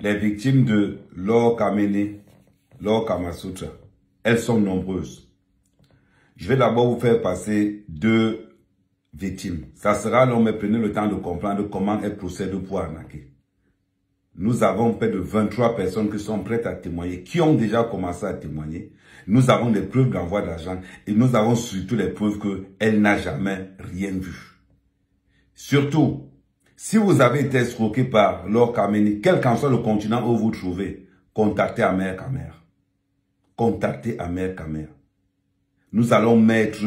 Les victimes de Laure Kamene, Laure Kamasutra, elles sont nombreuses. Je vais d'abord vous faire passer deux victimes. Ça sera long, mais prenez le temps de comprendre comment elles procèdent pour arnaquer. Nous avons près de 23 personnes qui sont prêtes à témoigner, qui ont déjà commencé à témoigner. Nous avons des preuves d'envoi d'argent et nous avons surtout les preuves qu'elle n'a jamais rien vu. Surtout, si vous avez été escroqué par Laure Kamene, quel qu'en soit le continent où vous trouvez, contactez Amer Kamer. Contactez Amer Kamer. Nous allons mettre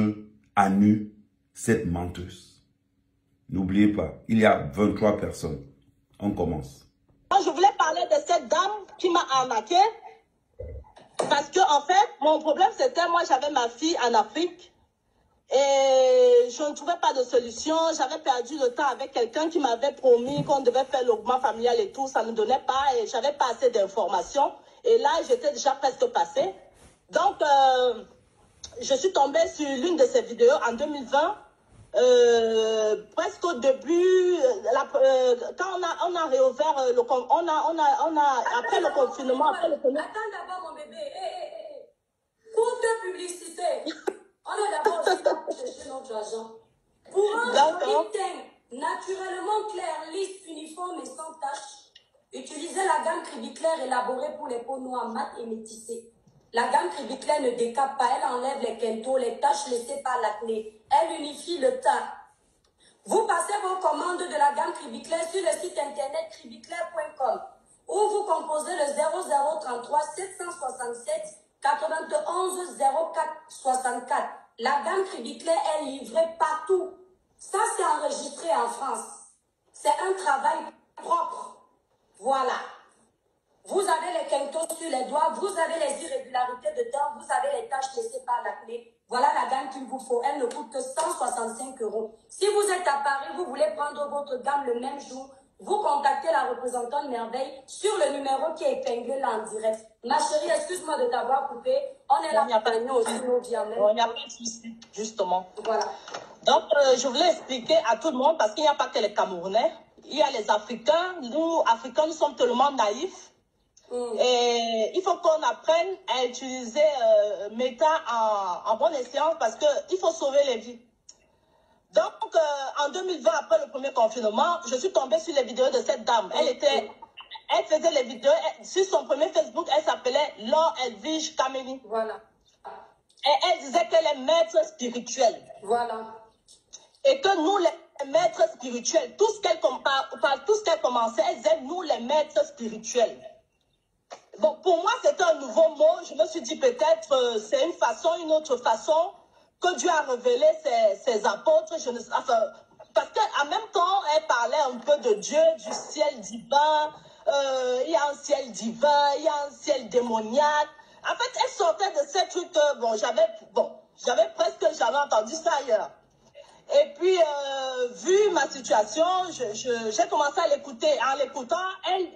à nu cette menteuse. N'oubliez pas, il y a 23 personnes. On commence. Je voulais parler de cette dame qui m'a arnaqué. Parce que, en fait, mon problème c'était, moi j'avais ma fille en Afrique. Et je ne trouvais pas de solution. J'avais perdu le temps avec quelqu'un qui m'avait promis qu'on devait faire l'augment familial et tout. Ça ne donnait pas et j'avais pas assez d'informations. Et là, j'étais déjà presque passée. Donc, je suis tombée sur l'une de ces vidéos en 2020. Presque au début, quand on a réouvert après le confinement. Attends d'abord mon bébé. Courte publicité. On est d'abord aussi pour chercher notre argent. Pour un joli teint naturellement clair, lisse, uniforme et sans tache, utilisez la gamme Cribiclair élaborée pour les peaux noires mates et métissées. La gamme Cribiclair ne décape pas, elle enlève les quintos, les taches laissées par l'acné. Elle unifie le teint. Vous passez vos commandes de la gamme Cribiclair sur le site internet cribiclair.com ou vous composez le 0033 767 91 04 64. La gamme Cribiclair est livrée partout. Ça, c'est enregistré en France. C'est un travail propre. Voilà. Vous avez les quintos sur les doigts, vous avez les irrégularités de teint, vous avez les taches laissées par l'acné. Voilà la gamme qu'il vous faut. Elle ne coûte que 165 €. Si vous êtes à Paris, vous voulez prendre votre gamme le même jour, vous contactez la représentante Merveille sur le numéro qui est épinglé là en direct. Ma chérie, excuse-moi de t'avoir coupé. On est là pour gagner aussi nos vies en même temps. Il n'y a pas de souci, justement. Voilà. Donc, je voulais expliquer à tout le monde, parce qu'il n'y a pas que les Camerounais. Il y a les Africains. Nous, Africains, nous sommes tellement naïfs. Et il faut qu'on apprenne à utiliser Meta en bon escient parce qu'il faut sauver les vies. Donc, en 2020, après le premier confinement, je suis tombée sur les vidéos de cette dame. Elle faisait les vidéos, sur son premier Facebook, elle s'appelait Laure Edwige Kamene. Voilà. Et elle disait qu'elle est maître spirituelle. Voilà. Et que nous, les maîtres spirituels, tout ce qu'elle commençait, elle disait nous, les maîtres spirituels. Bon, pour moi, c'était un nouveau mot. Je me suis dit peut-être c'est une façon, une autre façon que Dieu a révélé ses apôtres. Parce qu'en même temps, elle parlait un peu de Dieu, du ciel divin. Il y a un ciel divin, il y a un ciel démoniaque. En fait, elle sortait de ces trucs. J'avais presque jamais entendu ça ailleurs. Et puis, vu ma situation, j'ai commencé à l'écouter. En l'écoutant, elle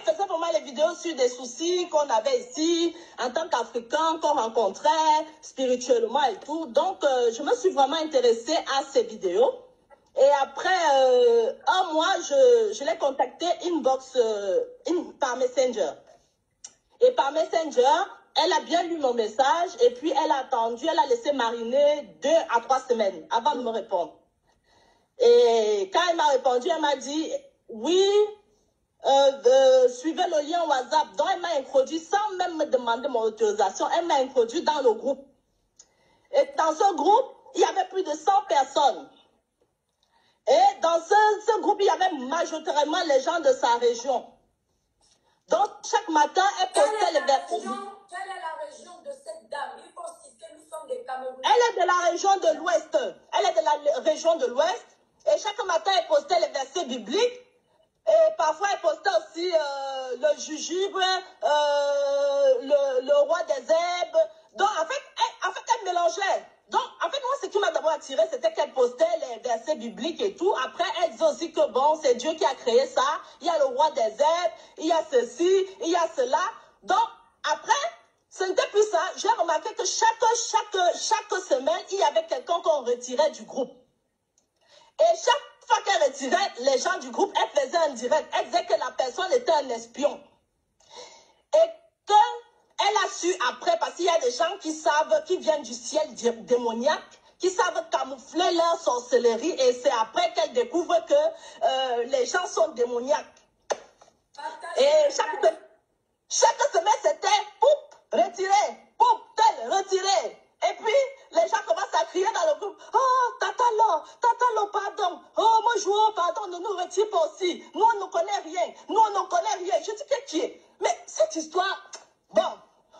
faisait vraiment les vidéos sur des soucis qu'on avait ici, en tant qu'Africains, qu'on rencontrait spirituellement et tout. Donc, je me suis vraiment intéressée à ces vidéos. Et après un mois, je l'ai contactée inbox par Messenger. Et par Messenger, elle a bien lu mon message et puis elle a attendu, elle a laissé mariner 2 à 3 semaines avant de me répondre. Et quand elle m'a répondu, elle m'a dit oui, suivez le lien WhatsApp. Donc elle m'a introduit sans même me demander mon autorisation, elle m'a introduit dans le groupe. Et dans ce groupe, il y avait plus de 100 personnes. Et dans ce groupe, il y avait majoritairement les gens de sa région. Donc chaque matin, elle postait les versets. Quelle est la région de cette dame? Il faut citer, nous sommes des Camerounais. Elle est de la région de l'Ouest. Elle est de la région de l'Ouest. Et chaque matin, elle postait les versets bibliques. Et parfois, elle postait aussi le jujube, le roi des herbes. Donc, en fait, elle mélangeait. Donc, en fait, moi, ce qui m'a d'abord attiré, c'était qu'elle postait les versets bibliques et tout. Après, elle disait aussi que bon, c'est Dieu qui a créé ça. Il y a le roi des herbes, il y a ceci, il y a cela. Donc, après, ce n'était plus ça. J'ai remarqué que chaque semaine, il y avait quelqu'un qu'on retirait du groupe. Et chaque fois qu'elle retirait les gens du groupe, elle faisait un direct. Elle disait que la personne était un espion. Et qu'elle a su après, parce qu'il y a des gens qui savent, qui viennent du ciel démoniaque, qui savent camoufler leur sorcellerie, et c'est après qu'elle découvre que les gens sont démoniaques. Et chaque semaine, c'était poup, retiré, poup, tel, retiré. Et puis, les gens commencent à crier dans le groupe, oh, Tatalo, pardon, oh, mon joueur, pardon, ne nous retire pas aussi. Nous, on ne connaît rien, nous, on ne connaît rien. Je dis que qui est? Mais cette histoire, bon,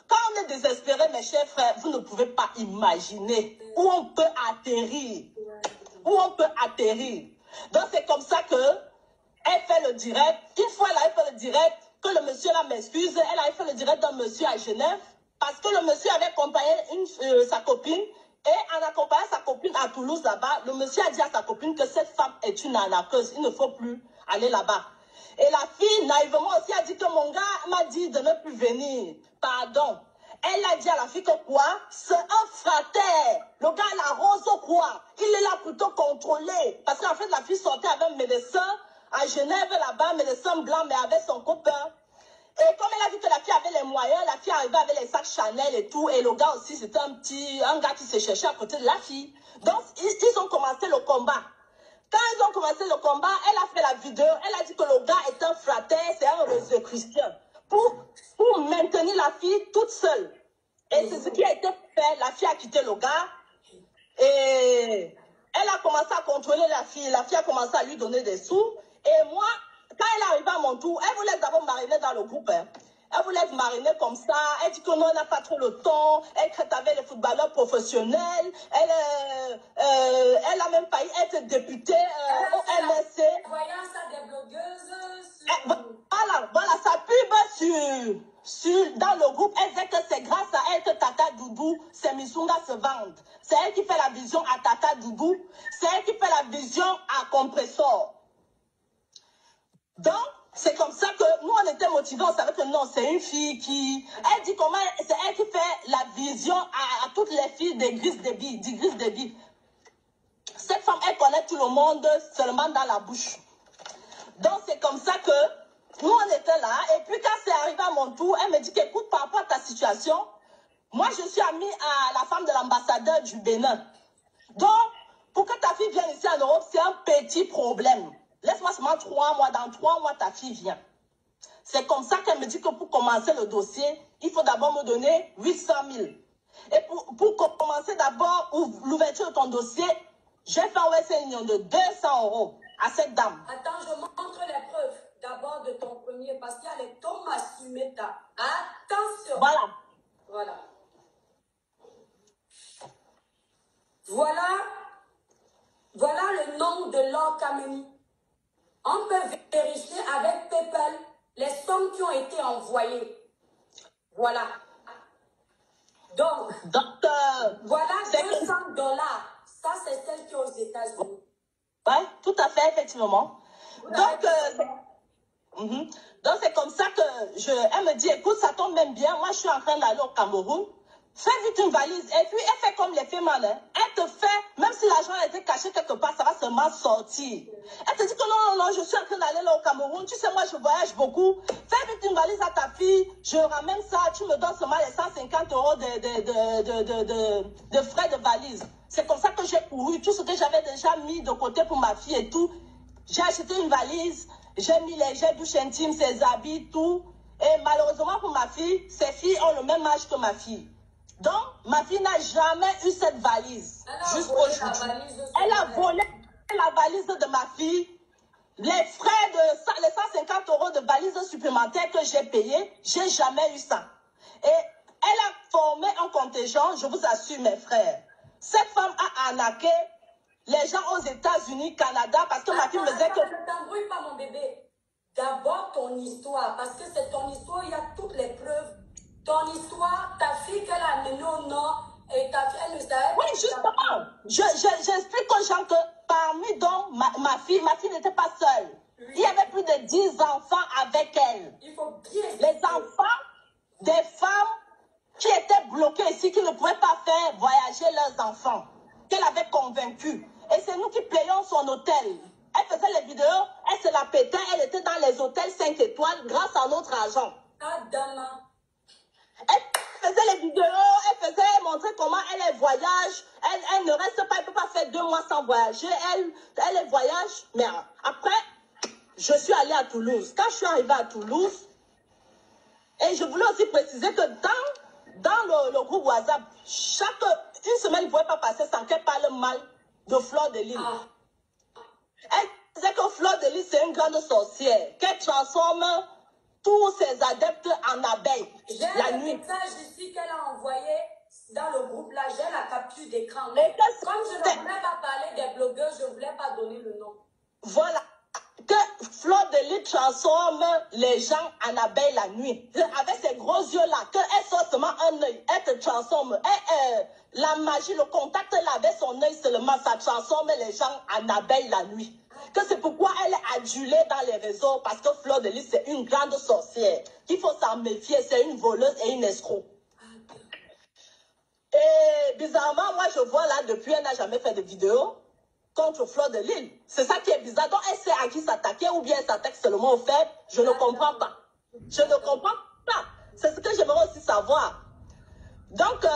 quand on est désespéré, mes chers frères, vous ne pouvez pas imaginer où on peut atterrir. Où on peut atterrir. Donc, c'est comme ça que elle fait le direct. Une fois, elle a fait le direct, que le monsieur là m'excuse, elle a fait le direct d'un monsieur à Genève, parce que le monsieur avait accompagné sa copine, et en accompagnant sa copine à Toulouse là-bas, le monsieur a dit à sa copine que cette femme est une arnaqueuse, il ne faut plus aller là-bas. Et la fille, naïvement aussi, a dit que mon gars m'a dit de ne plus venir. Pardon. Elle a dit à la fille que quoi? C'est un frater. Le gars, la rose quoi? Il est là plutôt contrôlé. Parce qu'en fait, la fille sortait avec un médecin à Genève là-bas, médecin blanc, mais avec son copain. Et comme elle a vu que la fille avait les moyens, la fille arrivait avec les sacs Chanel et tout. Et le gars aussi, c'était un gars qui se cherchait à côté de la fille. Donc, ils ont commencé le combat. Quand ils ont commencé le combat, elle a fait la vidéo. Elle a dit que le gars est un frater, c'est un religieux chrétien. Pour maintenir la fille toute seule. Et c'est ce qui a été fait. La fille a quitté le gars. Et elle a commencé à contrôler la fille. La fille a commencé à lui donner des sous. Et moi, quand elle est arrivée à mon tour, elle voulait d'abord mariner dans le groupe. Hein. Elle voulait mariner comme ça. Elle dit que non, elle n'a pas trop le temps. Elle traite avec les footballeurs professionnels. Elle a même failli être députée au MSC. Voyant ça des blogueuses. Voilà, sa pub dans le groupe, elle dit que c'est grâce à elle que Tata Doudou, ses Missunga se vendent. C'est elle qui fait la vision à Tata Doudou. C'est elle qui fait la vision à Compressor. Donc, c'est comme ça que nous, on était motivés. On savait que non, c'est une fille qui... Elle dit comment... C'est elle qui fait la vision à toutes les filles des Gris Débit. Cette femme, elle connaît tout le monde seulement dans la bouche. Donc, c'est comme ça que nous, on était là. Et puis, quand c'est arrivé à mon tour, elle me dit qu'écoute, par rapport à ta situation, moi, je suis amie à la femme de l'ambassadeur du Bénin. Donc, pour que ta fille vienne ici en Europe, c'est un petit problème. Laisse-moi seulement 3 mois. Dans 3 mois, ta fille vient. C'est comme ça qu'elle me dit que pour commencer le dossier, il faut d'abord me donner 800 000. Et pour commencer d'abord l'ouverture de ton dossier, j'ai fait un union de 200 € à cette dame. Attends, je montre les preuves d'abord de ton premier, parce qu'il y a les tomes assumés. Attention. Voilà. Voilà le nom de Laure Kameni. On peut vérifier avec PayPal les sommes qui ont été envoyées. Voilà. Donc voilà 200 $. Ça, c'est celle qui est aux États-Unis. Oui, tout à fait, effectivement. Donc, c'est comme ça que elle me dit, écoute, ça tombe même bien. Moi, je suis en train d'aller au Cameroun. Fais vite une valise. Et puis, elle fait comme les filles mal. Hein. Elle te fait, même si l'argent a été caché quelque part, ça va seulement sortir. Elle te dit que non, je suis en train d'aller là au Cameroun. Tu sais, moi, je voyage beaucoup. Fais vite une valise à ta fille. Je ramène ça. Tu me donnes seulement les 150 € de frais de valise. C'est comme ça que j'ai couru. Tout ce que j'avais déjà mis de côté pour ma fille et tout. J'ai acheté une valise. J'ai mis les douches intimes, ses habits, tout. Et malheureusement pour ma fille, ses filles ont le même âge que ma fille. Donc, ma fille n'a jamais eu cette valise. Jusqu'aujourd'hui. Elle a volé la valise de ma fille. Les frais les 150 € de valise supplémentaire que j'ai payé, j'ai jamais eu ça. Et elle a formé un contingent, je vous assure mes frères. Cette femme a arnaqué les gens aux États-Unis, Canada, parce que ma fille me disait que... Ne t'embrouille pas, mon bébé. D'abord ton histoire, parce que c'est ton histoire, il y a toutes les preuves. Ton histoire, ta fille qu'elle a amenée au nord, et ta fille, elle ne savait pas. Oui, justement. J'explique aux gens que parmi donc ma fille n'était pas seule. Oui. Il y avait plus de 10 enfants avec elle. Il faut bien... Les enfants des femmes qui étaient bloquées ici, qui ne pouvaient pas faire voyager leurs enfants, qu'elle avait convaincus. Et c'est nous qui payons son hôtel. Elle faisait les vidéos, elle se la pétait, elle était dans les hôtels 5 étoiles grâce à notre argent. Adama, faisait les vidéos, elle faisait montrer comment elle voyage. Elle ne reste pas, elle ne peut pas faire 2 mois sans voyager. Elle voyage. Mais après, je suis allée à Toulouse. Quand je suis arrivée à Toulouse, et je voulais aussi préciser que dans le groupe WhatsApp, une semaine, il ne pouvait pas passer sans qu'elle parle mal de Fleur de Lys. Elle disait que Fleur de Lys, c'est une grande sorcière, qu'elle transforme tous ses adeptes en abeilles la nuit. J'ai le message ici qu'elle a envoyé dans le groupe, là, j'ai la capture d'écran. Mais comme je ne voulais pas parler des blogueurs, je ne voulais pas donner le nom. Voilà. Que Fleur de Lys transforme les gens en abeilles la nuit. Avec ces gros yeux-là, qu'elle sort seulement un œil, elle te transforme. La magie, le contact là, avec son œil seulement, ça transforme les gens en abeilles la nuit. Que c'est pourquoi elle est adulée dans les réseaux, parce que Fleur de Lys, c'est une grande sorcière. Qu'il faut s'en méfier, c'est une voleuse et une escroc. Et bizarrement, moi je vois là, depuis elle n'a jamais fait de vidéo contre Fleur de Lys. C'est ça qui est bizarre. Donc elle sait à qui s'attaquer ou bien elle s'attaque seulement au fait. Je ne comprends pas. Je ne comprends pas. C'est ce que j'aimerais aussi savoir. Donc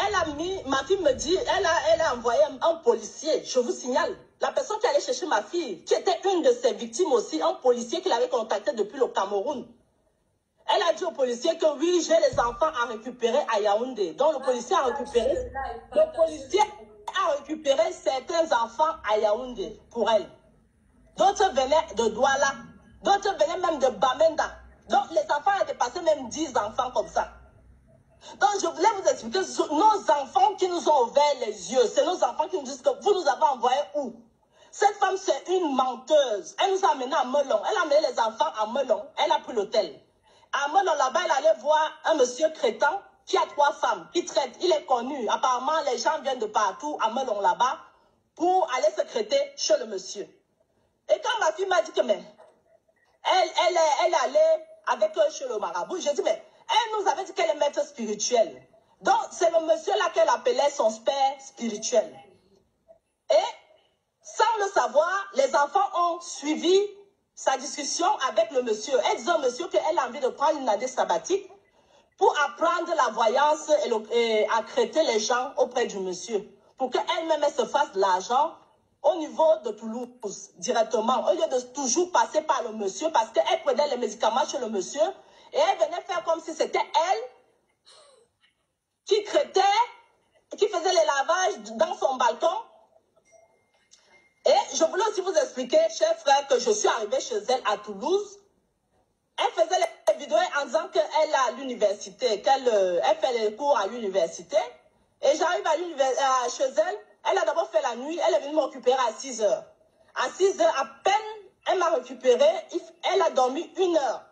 elle a mis, ma fille me dit, elle a envoyé un policier, je vous signale. La personne qui allait chercher ma fille, qui était une de ses victimes aussi, un policier qui l'avait contacté depuis le Cameroun. Elle a dit au policier que oui, j'ai les enfants à récupérer à Yaoundé. Donc le policier a récupéré certains enfants à Yaoundé pour elle. D'autres venaient de Douala. D'autres venaient même de Bamenda. Donc les enfants ont dépassé même 10 enfants comme ça. Donc je voulais vous expliquer, nos enfants qui nous ont ouvert les yeux, c'est nos enfants qui nous disent que vous nous avez envoyés où? Cette femme, c'est une menteuse. Elle nous a amenés à Melon. Elle a amené les enfants à Melon. Elle a pris l'hôtel. À Melon, là-bas, elle allait voir un monsieur crétin qui a 3 femmes, qui traite. Il est connu. Apparemment, les gens viennent de partout à Melon, là-bas, pour aller se traiter chez le monsieur. Et quand ma fille m'a dit que, mais, elle allait avec eux chez le marabout, j'ai dit, mais, elle nous avait dit qu'elle est maître spirituelle. Donc, c'est le monsieur là qu'elle appelait son père spirituel. Et, sans le savoir, les enfants ont suivi sa discussion avec le monsieur. Elle disait au monsieur qu'elle a envie de prendre une année sabbatique pour apprendre la voyance et accréter les gens auprès du monsieur. Pour qu'elle-même se fasse de l'argent au niveau de Toulouse, directement, au lieu de toujours passer par le monsieur, parce qu'elle prenait les médicaments chez le monsieur, et elle venait faire comme si c'était elle qui crêtait, qui faisait les lavages dans son balcon. Et je voulais aussi vous expliquer, chers frères, que je suis arrivée chez elle à Toulouse. Elle faisait les vidéos en disant qu'elle est à l'université, elle fait les cours à l'université. Et j'arrive chez elle, elle a d'abord fait la nuit, elle est venue me récupérer à 6 h. À 6 h, à peine, elle m'a récupéré, elle a dormi 1 heure.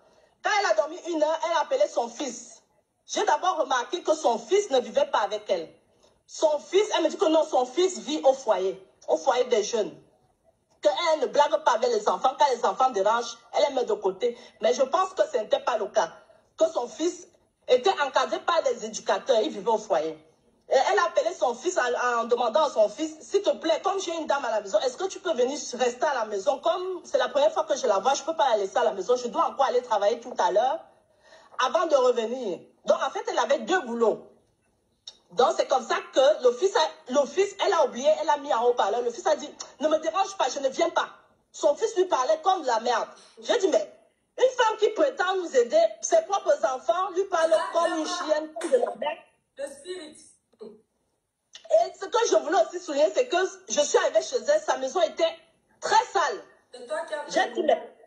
Quand elle a dormi 1 heure, elle a appelé son fils. J'ai d'abord remarqué que son fils ne vivait pas avec elle. Son fils, elle me dit que non, son fils vit au foyer des jeunes. Qu'elle ne blague pas avec les enfants, quand les enfants dérangent, elle les met de côté. Mais je pense que ce n'était pas le cas. Que son fils était encadré par des éducateurs, il vivait au foyer. Et elle a appelé son fils en demandant à son fils, s'il te plaît, comme j'ai une dame à la maison, est-ce que tu peux venir rester à la maison? Comme c'est la première fois que je la vois, je ne peux pas la laisser à la maison, je dois encore aller travailler tout à l'heure avant de revenir. Donc en fait, elle avait 2 boulots. Donc c'est comme ça que le fils, elle a oublié, elle a mis en haut-parleur. Le fils a dit, ne me dérange pas, je ne viens pas. Son fils lui parlait comme de la merde. J'ai dit, mais une femme qui prétend nous aider, ses propres enfants lui parlent comme une chienne, comme de la merde. Le spirit. Et ce que je voulais aussi souligner, c'est que je suis arrivée chez elle, sa maison était très sale. J'ai dit, mais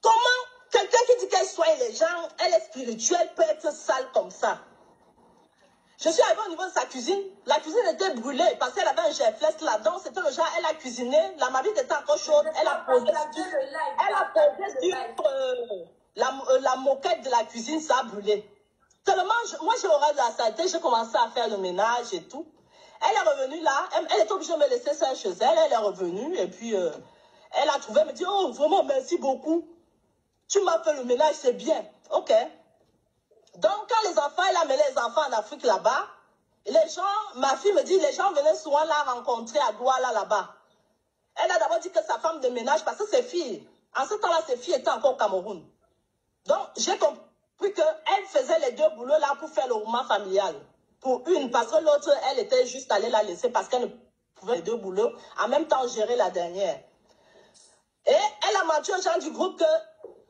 comment quelqu'un qui dit qu'elle soigne les gens, elle est spirituelle, peut être sale comme ça? Je suis arrivée au niveau de sa cuisine. La cuisine était brûlée parce qu'elle avait un gerflex là-dedans. c'était le genre, elle a cuisiné. La marmite était encore chaude. Elle a posé sur la moquette de la cuisine, ça a brûlé. Tellement, moi j'ai horreur de la saleté. J'ai commencé à faire le ménage et tout. Elle est revenue là. Elle était obligée de me laisser ça chez elle. Elle est revenue et puis elle a trouvé. Elle me dit, oh vraiment merci beaucoup. Tu m'as fait le ménage, c'est bien. Ok. Donc, quand les enfants, elle a amené les enfants en Afrique là-bas, les gens, ma fille me dit, les gens venaient souvent la rencontrer à Douala là-bas. Elle a d'abord dit que sa femme de ménage, parce que ses filles, en ce temps-là, ses filles étaient encore au Cameroun. Donc, j'ai compris Puis qu'elle faisait les deux boulots là pour faire le roulement familial. Pour une, parce que l'autre, elle était juste allée la laisser parce qu'elle ne pouvait les deux boulots. En même temps, gérer la dernière. Et elle a menti aux gens du groupe que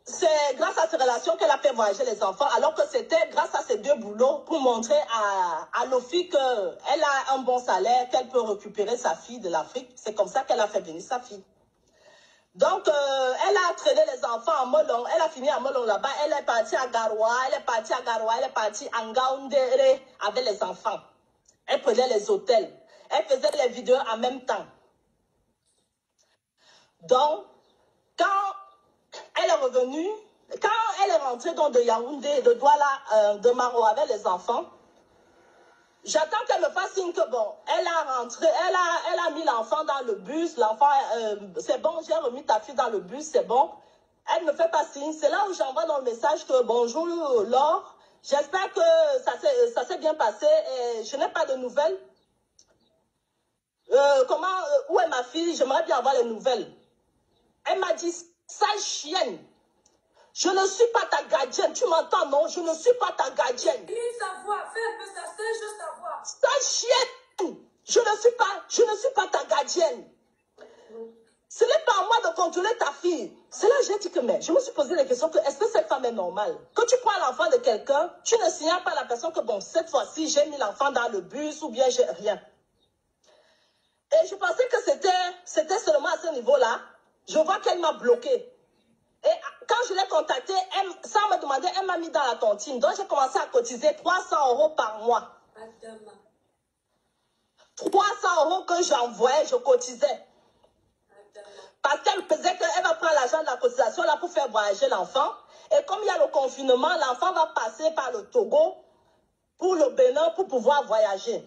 c'est grâce à ces relations qu'elle a fait voyager les enfants, alors que c'était grâce à ces deux boulots pour montrer à Lofi qu'elle a un bon salaire, qu'elle peut récupérer sa fille de l'Afrique. C'est comme ça qu'elle a fait venir sa fille. Donc, elle a traîné les enfants à Molong. Elle a fini à Molong là-bas. Elle est partie à Garoua. Elle est partie à Garoua. Elle est partie à Ngaoundéré avec les enfants. Elle prenait les hôtels. Elle faisait les vidéos en même temps. Donc, quand elle est revenue, quand elle est rentrée donc de Yaoundé, de Douala, de Maro avec les enfants, j'attends qu'elle me fasse signe que bon, elle a rentré, elle a mis l'enfant dans le bus, l'enfant, c'est bon, j'ai remis ta fille dans le bus, c'est bon. Elle me fait pas signe, c'est là où j'envoie dans le message que bonjour Laure, j'espère que ça s'est bien passé et je n'ai pas de nouvelles. Où est ma fille? J'aimerais bien avoir les nouvelles. Elle m'a dit, sale chienne, je ne suis pas ta gardienne. Tu m'entends, non? Je ne suis pas ta gardienne. Clean sa voix, fais un peu ça, c'est juste sa voix. Sale chienne, je ne suis pas ta gardienne. Ce n'est pas à moi de contrôler ta fille. C'est là que j'ai dit que, mais je me suis posé la question que, est-ce que cette femme est normale? Quand tu prends l'enfant de quelqu'un, tu ne signales pas à la personne que, bon, cette fois-ci, j'ai mis l'enfant dans le bus ou bien j'ai rien. Et je pensais que c'était seulement à ce niveau-là. Je vois qu'elle m'a bloqué. Et quand je l'ai contactée, sans me demander, elle m'a mis dans la tontine. Donc, j'ai commencé à cotiser 300 € par mois. 300 € que j'envoyais, je cotisais. Parce qu'elle me disait qu'elle va prendre l'argent de la cotisation là pour faire voyager l'enfant. Et comme il y a le confinement, l'enfant va passer par le Togo pour le Bénin pour pouvoir voyager.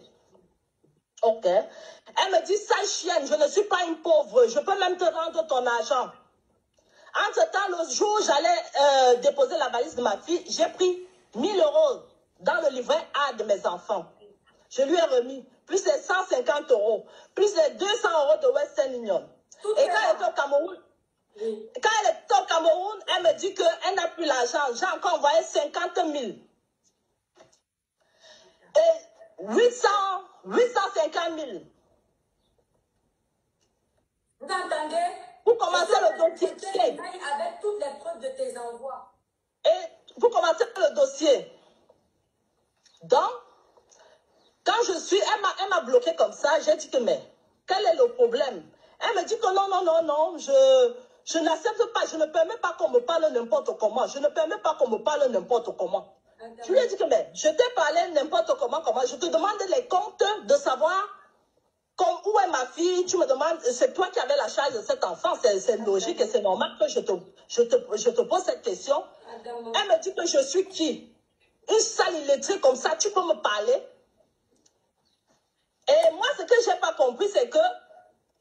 Ok. Elle me dit, sale chienne, je ne suis pas une pauvre, je peux même te rendre ton argent. Entre-temps, le jour où j'allais déposer la valise de ma fille, j'ai pris 1000 € dans le livret A de mes enfants. Je lui ai remis plus les 150 €, plus les 200 € de Western Union. Et quand elle était au Cameroun, elle me dit qu'elle n'a plus l'argent. J'ai encore envoyé 50 000. Et 850 000. Vous entendez? Vous commencez le dossier. Avec toutes les preuves de tes envois. Et vous commencez le dossier. Donc, quand je suis, elle m'a bloqué comme ça, j'ai dit que, mais, quel est le problème? Elle me dit que non, je n'accepte pas, je ne permets pas qu'on me parle n'importe comment. Je ne permets pas qu'on me parle n'importe comment. Je lui ai dit que, mais, je t'ai parlé n'importe comment. Je te demande les comptes de savoir où est ma fille. Tu me demandes, c'est toi qui avais la charge de cet enfant. C'est logique et c'est normal que je te pose cette question. Elle me dit que je suis qui? Une sale illettrée comme ça, tu peux me parler? Et moi, ce que je n'ai pas compris, c'est que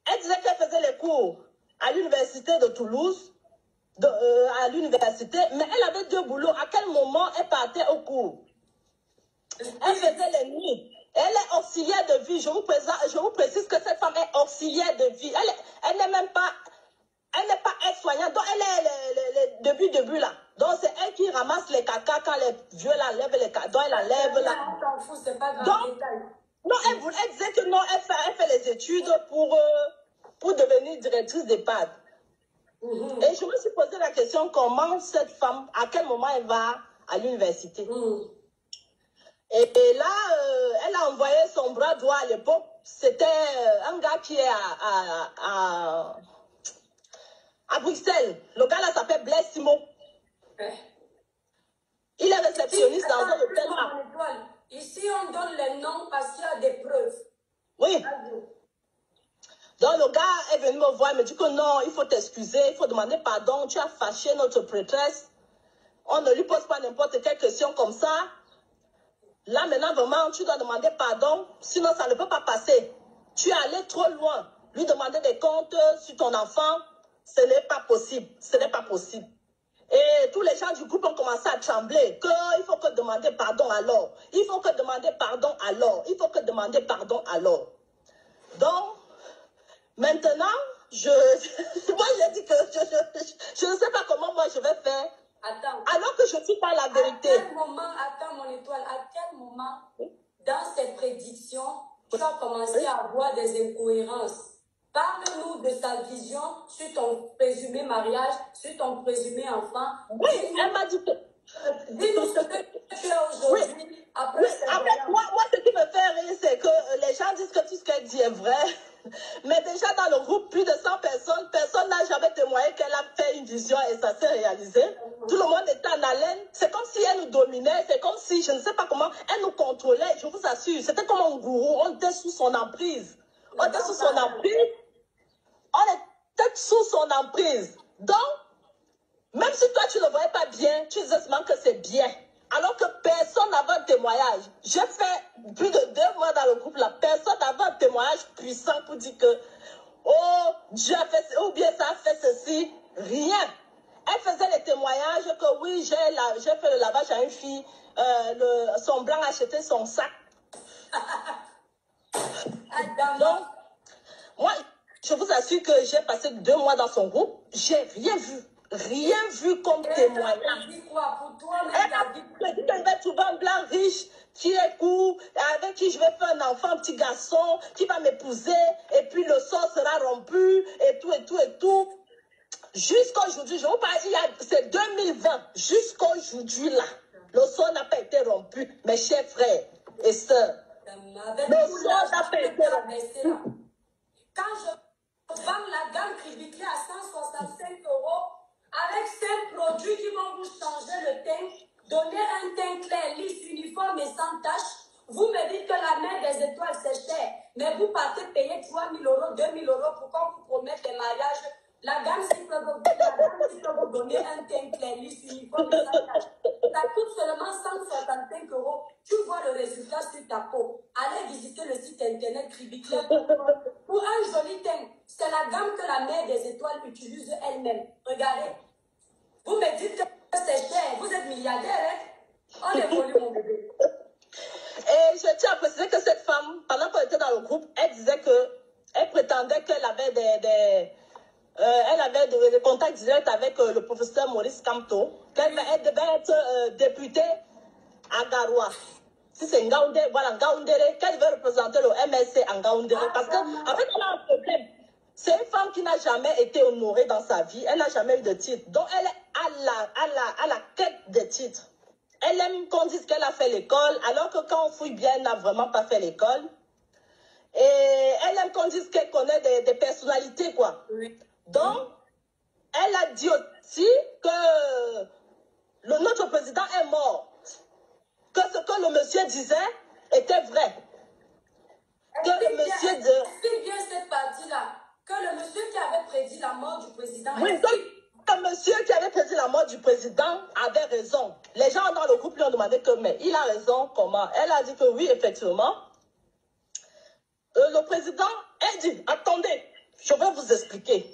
elle disait qu'elle faisait les cours à l'université de Toulouse, à l'université, mais elle avait 2 boulots. À quel moment elle partait au cours? Elle faisait les nuits. Elle est auxiliaire de vie. Je vous précise que cette femme est auxiliaire de vie. Elle n'est même pas, elle n'est pas aide-soignante. Donc, elle est début là. Donc, c'est elle qui ramasse les caca quand les vieux la lèvent les caca. Donc, elle la lève là. Donc, non, elle disait que non, elle fait les études pour devenir directrice d'EHPAD. Et je me suis posé la question, comment cette femme, à quel moment elle va à l'université? Et là, elle a envoyé son bras droit à l'époque. C'était un gars qui est à Bruxelles. Le gars là s'appelle Blaise Simon. Il est réceptionniste dans un hôtel là. Ici, on donne les noms parce qu'il y a des preuves. Oui. Donc, le gars est venu me voir, il me dit que non, il faut t'excuser, il faut demander pardon, tu as fâché notre prêtresse. On ne lui pose pas n'importe quelle question comme ça. Là, maintenant, vraiment, tu dois demander pardon, sinon ça ne peut pas passer. Tu es allé trop loin. Lui demander des comptes sur ton enfant, ce n'est pas possible. Ce n'est pas possible. Et tous les gens du groupe ont commencé à trembler. Il faut que demander pardon alors. Il faut que demander pardon alors. Il faut que demander pardon alors. Donc, maintenant, moi j'ai dit que je ne sais pas comment moi je vais faire. Attends. alors que je suis pas la vérité. À quel moment, attends mon étoile, à quel moment dans ces prédictions tu as commencé à avoir des incohérences? Parle-nous de ta vision sur ton présumé mariage, sur ton présumé enfant. Oui, elle m'a dit que... Dis-nous ce que tu as aujourd'hui. Oui. Après, moi, ce qui me fait rire, c'est que les gens disent que tout ce qu'elle dit est vrai. Mais déjà dans le groupe, plus de 100 personnes, personne n'a jamais témoigné qu'elle a fait une vision et ça s'est réalisé. Tout le monde était en haleine. C'est comme si elle nous dominait. C'est comme si, je ne sais pas comment, elle nous contrôlait. Je vous assure, c'était comme un gourou. On était sous son emprise. On était sous son emprise. On était sous son emprise. Donc, même si toi, tu ne le voyais pas bien, tu disais seulement que c'est bien. Alors que personne n'avait un témoignage. J'ai fait plus de 2 mois dans le groupe, la personne n'avait un témoignage puissant pour dire que, oh, Dieu a fait, ou bien ça a fait ceci. Rien. Elle faisait les témoignages que oui, j'ai fait le lavage à une fille, son blanc a acheté son sac. Donc, moi, je vous assure que j'ai passé 2 mois dans son groupe, j'ai rien vu. Rien vu comme témoignage. Elle dit qu'elle va trouver un blanc riche qui est court, avec qui je vais faire un enfant, un petit garçon, qui va m'épouser, et puis le sort sera rompu, et tout, et tout, et tout. Jusqu'à aujourd'hui, je vous parle, c'est 2020, jusqu'à aujourd'hui là, le sort n'a pas été rompu, mes chers frères et sœurs. Le sort n'a pas été rompu. Quand je vends la gamme Kribiki à 165 €, avec ces produits qui vont vous changer le teint, donner un teint clair, lisse, uniforme et sans tache, vous me dites que la mer des étoiles c'est cher, mais vous partez payer 3 000 €, 2 000 € pour qu'on vous promette des mariages. La gamme si peut vous donner un teint clair, lisse, uniforme et sans tache. Ça coûte seulement 165 €. Tu vois le résultat sur ta peau. Allez visiter le site internet Kribiki. Pour un joli teint, c'est la gamme que la mère des étoiles utilise elle-même. Regardez. Vous me dites que c'est cher. Vous êtes milliardaire, hein? On évolue, mon bébé. Et je tiens à préciser que cette femme, pendant qu'on était dans le groupe, elle disait qu'elle prétendait qu'elle avait des contacts directs avec le professeur Maurice Kamto, qu'elle devait être députée à Garoua. Si c'est Ngaoundé, voilà, Ngaoundéré, qu'elle devait représenter le MSC en Ngaoundéré. Parce qu'en fait, elle a un problème. C'est une femme qui n'a jamais été honorée dans sa vie. Elle n'a jamais eu de titre. Donc, elle est à la quête des titres. Elle aime qu'on dise qu'elle a fait l'école, alors que quand on fouille bien, elle n'a vraiment pas fait l'école. Et elle aime qu'on dise qu'elle connaît des personnalités, quoi. Oui. Donc, elle a dit aussi que notre président est mort. Que ce que le monsieur disait était vrai. Que le monsieur disait... Explique bien cette partie-là. Que le monsieur qui avait prédit la mort du président... Oui, le monsieur qui avait prédit la mort du président avait raison. Les gens dans le groupe lui ont demandé que, mais il a raison, comment? Elle a dit que oui, effectivement. Le président, elle dit, attendez, je vais vous expliquer.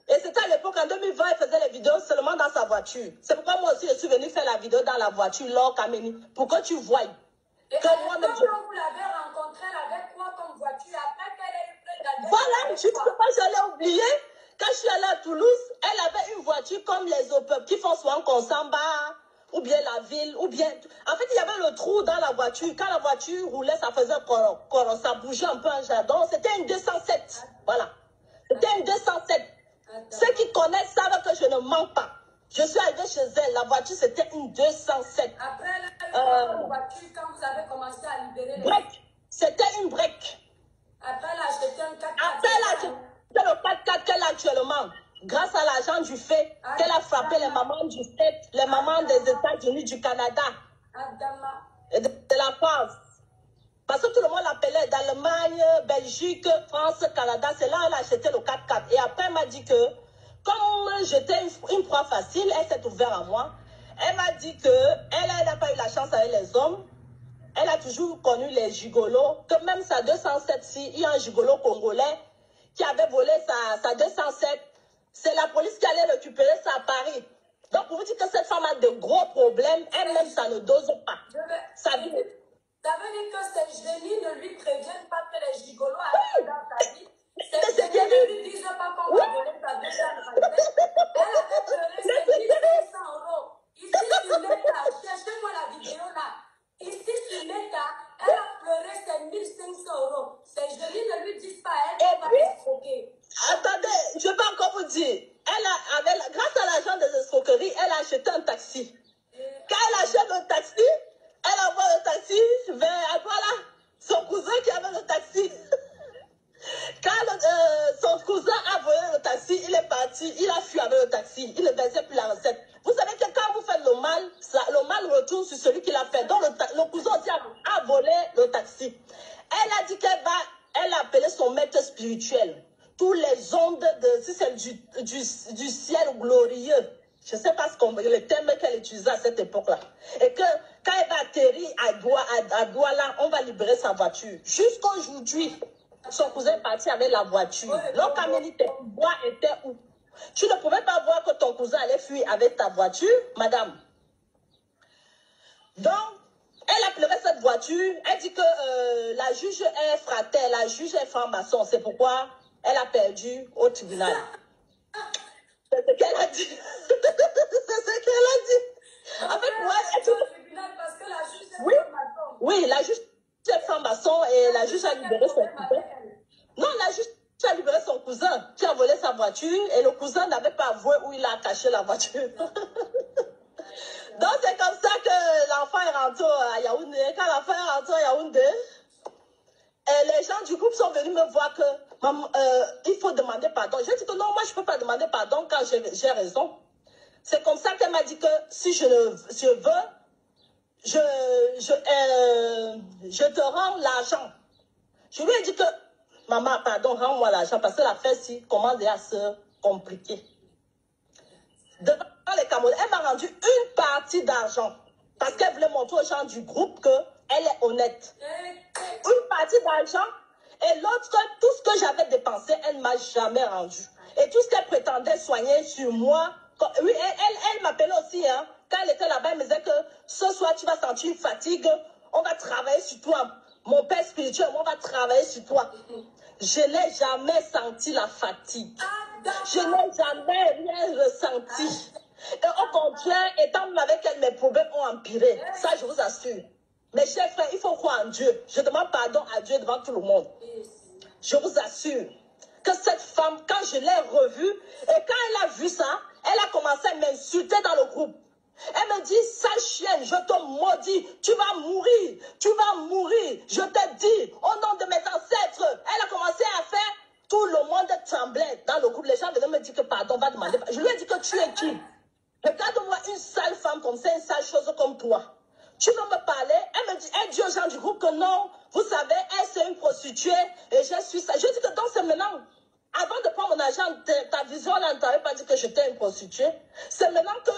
Et c'était à l'époque, en 2020, elle faisait les vidéos seulement dans sa voiture. C'est pourquoi moi aussi, je suis venue faire la vidéo dans la voiture, Laure Kameni, pour que tu voies. Et que moi-même, quand vous l'avez rencontrée, elle avait quoi comme voiture? Après qu'elle ait eu plein d'années. Voilà, je ne sais pas, je l'ai oublié. Quand je suis allée à Toulouse, elle avait une voiture comme les autres peuples qui font souvent Konsamba, ou bien la ville, ou bien... En fait, il y avait le trou dans la voiture. Quand la voiture roulait, ça faisait coron, ça bougeait un peu en jardin. C'était une 207. Voilà. C'était une 207. Ceux qui connaissent savent que je ne mens pas. Je suis arrivée chez elle. La voiture, c'était une 207. Après, la voiture, quand vous avez commencé à libérer les... Break. C'était une break. Après, elle a acheté un 4x4. Après, elle a acheté le 4x4 qu'elle a actuellement. Grâce à l'argent du fait qu'elle a frappé les mamans du fait, les mamans des États-Unis, du Canada et de la France. Parce que tout le monde l'appelait d'Allemagne, Belgique, France, Canada. C'est là qu'elle a acheté le 4x4. Et après, elle m'a dit que, comme j'étais une proie facile, elle s'est ouverte à moi. Elle m'a dit qu'elle n'a pas eu la chance avec les hommes. Elle a toujours connu les gigolos. Que même sa 207, si il y a un gigolo congolais qui avait volé sa 207, c'est la police qui allait récupérer ça à Paris. Donc, pour vous dire que cette femme a de gros problèmes, elle-même, ça ne dose pas. Ça veut dire que ces génies ne lui préviennent pas que les gigolos arrivent dans sa vie. Ces génies ne lui disent pas qu'on va voler sa 207. Elle avait pleuré ses 1 500 €. Ici, tu acheté un taxi. Quand elle achète le taxi, elle envoie le taxi vers, voilà, son cousin qui avait le taxi. Quand son cousin a volé le taxi, il est parti, il a fui avec le taxi, il ne versait plus la recette. Vous savez que quand vous faites le mal retourne sur celui qui l'a fait. Donc le cousin aussi a volé le taxi. Elle a dit elle a appelé son maître spirituel. Tous les ondes, si c'est du ciel glorieux, je ne sais pas le terme qu'elle utilisait à cette époque-là. Et que quand elle va atterrir à Douala, on va libérer sa voiture. Jusqu'aujourd'hui, son cousin est parti avec la voiture. L'autre Amélie, tes bois étaient où? Tu ne pouvais pas voir que ton cousin allait fuir avec ta voiture, madame. Donc, elle a pleuré cette voiture. Elle dit que la juge est fratère, la juge est franc-maçon. C'est pourquoi elle a perdu au tribunal. C'est ce qu'elle a dit. C'est ce qu'elle a dit. En fait, moi, parce que la juge est franc-maçon. Oui, la juge est franc-maçon et la juge a libéré son cousin. Non, la juge a libéré son cousin qui a volé sa voiture et le cousin n'avait pas avoué où il a caché la voiture. Donc, c'est comme ça que l'enfant est rentré à Yaoundé. Quand l'enfant est rentré à Yaoundé, les gens du groupe sont venus me voir que il faut demander pardon. J'ai dit que non, moi, je ne peux pas demander pardon quand j'ai raison. C'est comme ça qu'elle m'a dit que si je veux, je te rends l'argent. Je lui ai dit que, maman, pardon, rends-moi l'argent parce que l'affaire-ci commence à se compliquer. Devant les Camerounais, elle m'a rendu une partie d'argent parce qu'elle voulait montrer aux gens du groupe qu'elle est honnête. Une partie d'argent et l'autre, tout ce que j'avais dépensé, elle ne m'a jamais rendu. Et tout ce qu'elle prétendait soigner sur moi, oui, elle m'appelait aussi, hein. Quand elle était là-bas, elle me disait que ce soir, tu vas sentir une fatigue, on va travailler sur toi. Mon père spirituel, on va travailler sur toi. Je n'ai jamais senti la fatigue. Je n'ai jamais rien ressenti. Et au contraire, étant même avec elle, mes problèmes ont empiré. Ça, je vous assure. Mes chers frères, il faut croire en Dieu. Je demande pardon à Dieu devant tout le monde. Je vous assure que cette femme, quand je l'ai revue, et quand elle a vu ça, elle a commencé à m'insulter dans le groupe. Elle me dit, sale chienne, je te maudis, tu vas mourir, je te dis, au nom de mes ancêtres. Elle a commencé à faire, tout le monde tremblait dans le groupe. Les gens venaient me dire que pardon, va demander. Je lui ai dit que tu es qui? Regarde-moi une sale femme comme ça, une sale chose comme toi. Tu veux me parler? Elle me dit, elle dit aux gens du groupe que non, vous savez, elle c'est une prostituée et je suis ça. Je dis que donc c'est maintenant. Avant de prendre mon argent, ta vision, elle ne t'avait pas dit que j'étais une prostituée. C'est maintenant que,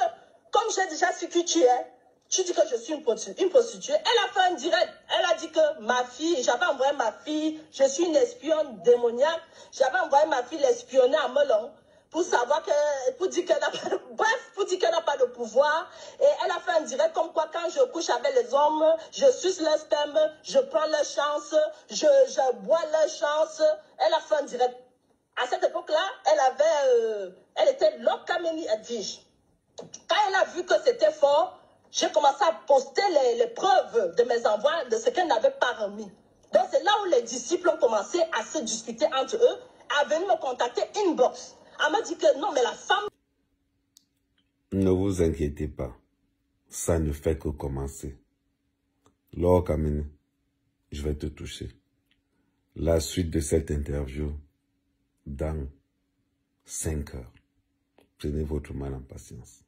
comme j'ai déjà su qui tu es, tu dis que je suis une prostituée. Elle a fait un direct. Elle a dit que ma fille, j'avais envoyé ma fille, je suis une espionne démoniaque. J'avais envoyé ma fille l'espionner à Melon pour savoir que, pour dire qu'elle n'a pas de, bref, pour dire qu'elle n'a pas de pouvoir. Et elle a fait un direct comme quoi quand je couche avec les hommes, je suce leur sperme, je prends leur chance, je bois leur chance. Elle a fait un direct. À cette époque-là, elle était Lokameni Edwige. Quand elle a vu que c'était fort, j'ai commencé à poster les preuves de mes envois, de ce qu'elle n'avait pas remis. Donc c'est là où les disciples ont commencé à se disputer entre eux, à venir me contacter inbox. Elle m'a dit que non, mais la femme... Ne vous inquiétez pas, ça ne fait que commencer. Lokameni, je vais te toucher. La suite de cette interview dans 5 heures. Prenez votre mal en patience.